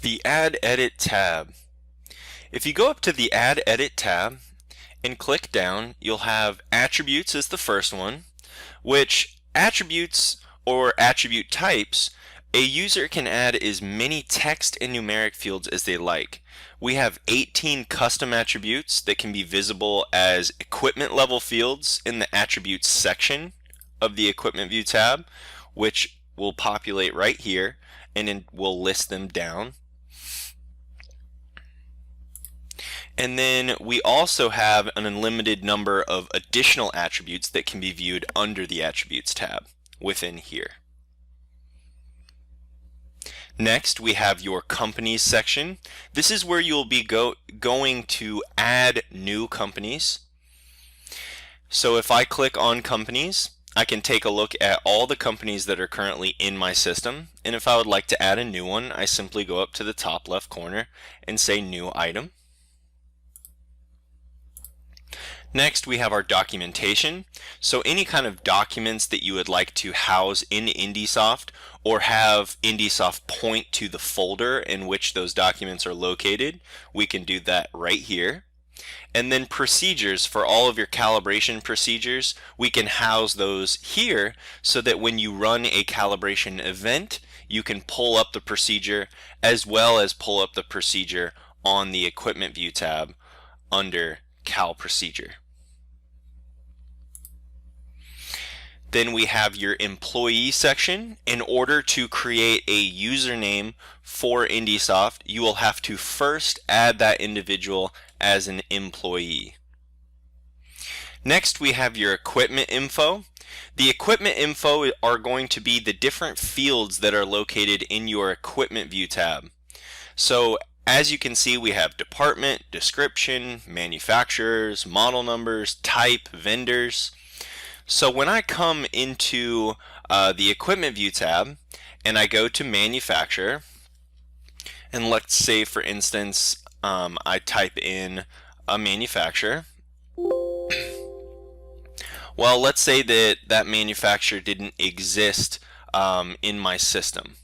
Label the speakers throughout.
Speaker 1: The Add Edit tab. If you go up to the Add Edit tab and click down, you'll have Attributes as the first one, which attributes or attribute types, a user can add as many text and numeric fields as they like. We have 18 custom attributes that can be visible as equipment level fields in the Attributes section of the Equipment View tab, which will populate right here, and then we'll list them down. And then we also have an unlimited number of additional attributes that can be viewed under the Attributes tab within here. Next, we have your Companies section. This is where you'll be going to add new companies. So if I click on Companies, I can take a look at all the companies that are currently in my system. And if I would like to add a new one, I simply go up to the top left corner and say New Item. Next, we have our documentation. So any kind of documents that you would like to house in IndySoft or have IndySoft point to the folder in which those documents are located, we can do that right here. And then procedures for all of your calibration procedures, we can house those here so that when you run a calibration event, you can pull up the procedure as well as pull up the procedure on the Equipment View tab under Cal Procedure. Then we have your employee section. In order to create a username for IndySoft, you will have to first add that individual as an employee. Next, we have your equipment info. The equipment info are going to be the different fields that are located in your Equipment View tab. So as you can see, we have department, description, manufacturers, model numbers, type, vendors. So when I come into the Equipment View tab and I go to manufacturer, and let's say for instance I type in a manufacturer. Well, let's say that that manufacturer didn't exist in my system.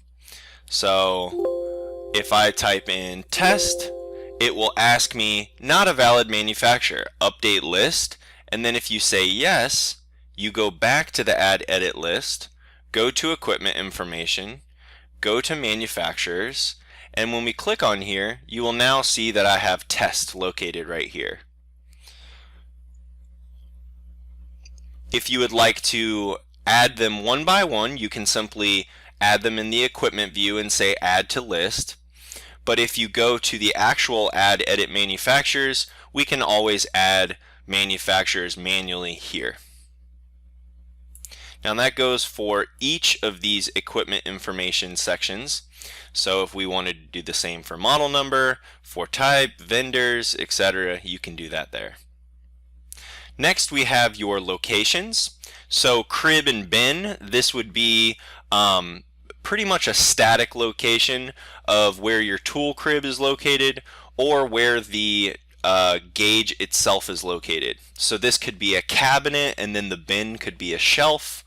Speaker 1: So if I type in test, it will ask me not a valid manufacturer, update list, and then if you say yes, you go back to the Add Edit list, go to Equipment Information, go to Manufacturers, and when we click on here, you will now see that I have test located right here. If you would like to add them one by one, you can simply add them in the Equipment View and say Add to List. But if you go to the actual Add Edit Manufacturers, we can always add manufacturers manually here. Now that goes for each of these equipment information sections. So if we wanted to do the same for model number, for type, vendors, etc., you can do that there. Next we have your locations. So crib and bin, this would be pretty much a static location of where your tool crib is located or where the gauge itself is located. So this could be a cabinet and then the bin could be a shelf.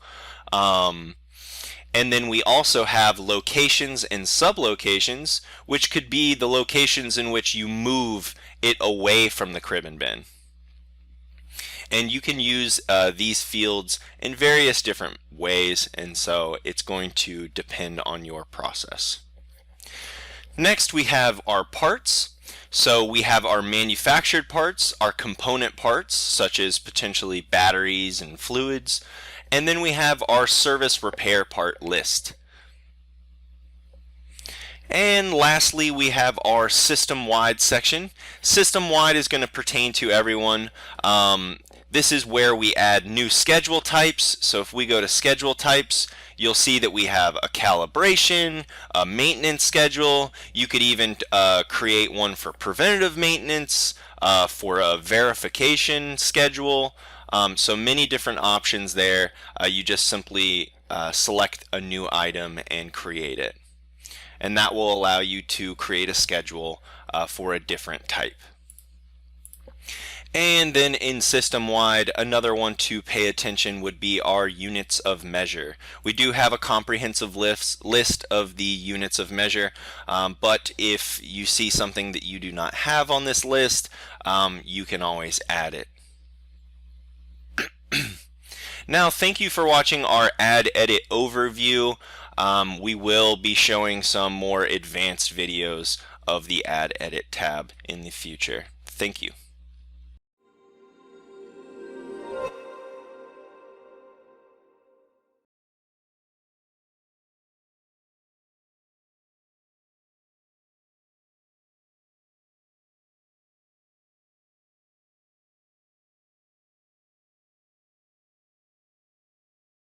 Speaker 1: And then we also have locations and sublocations, which could be the locations in which you move it away from the crib and bin. And you can use these fields in various different ways, and so it's going to depend on your process. Next we have our parts. So we have our manufactured parts, our component parts, such as potentially batteries and fluids, and then we have our service repair part list. And lastly, we have our system-wide section. System-wide is going to pertain to everyone. This is where we add new schedule types. So if we go to schedule types, you'll see that we have a calibration, a maintenance schedule. You could even create one for preventative maintenance, for a verification schedule. So many different options there. You just simply select a new item and create it. And that will allow you to create a schedule for a different type. And then in system-wide, another one to pay attention would be our units of measure. We do have a comprehensive list of the units of measure, but if you see something that you do not have on this list, you can always add it. Now, thank you for watching our Add Edit overview. We will be showing some more advanced videos of the Add Edit tab in the future. Thank you.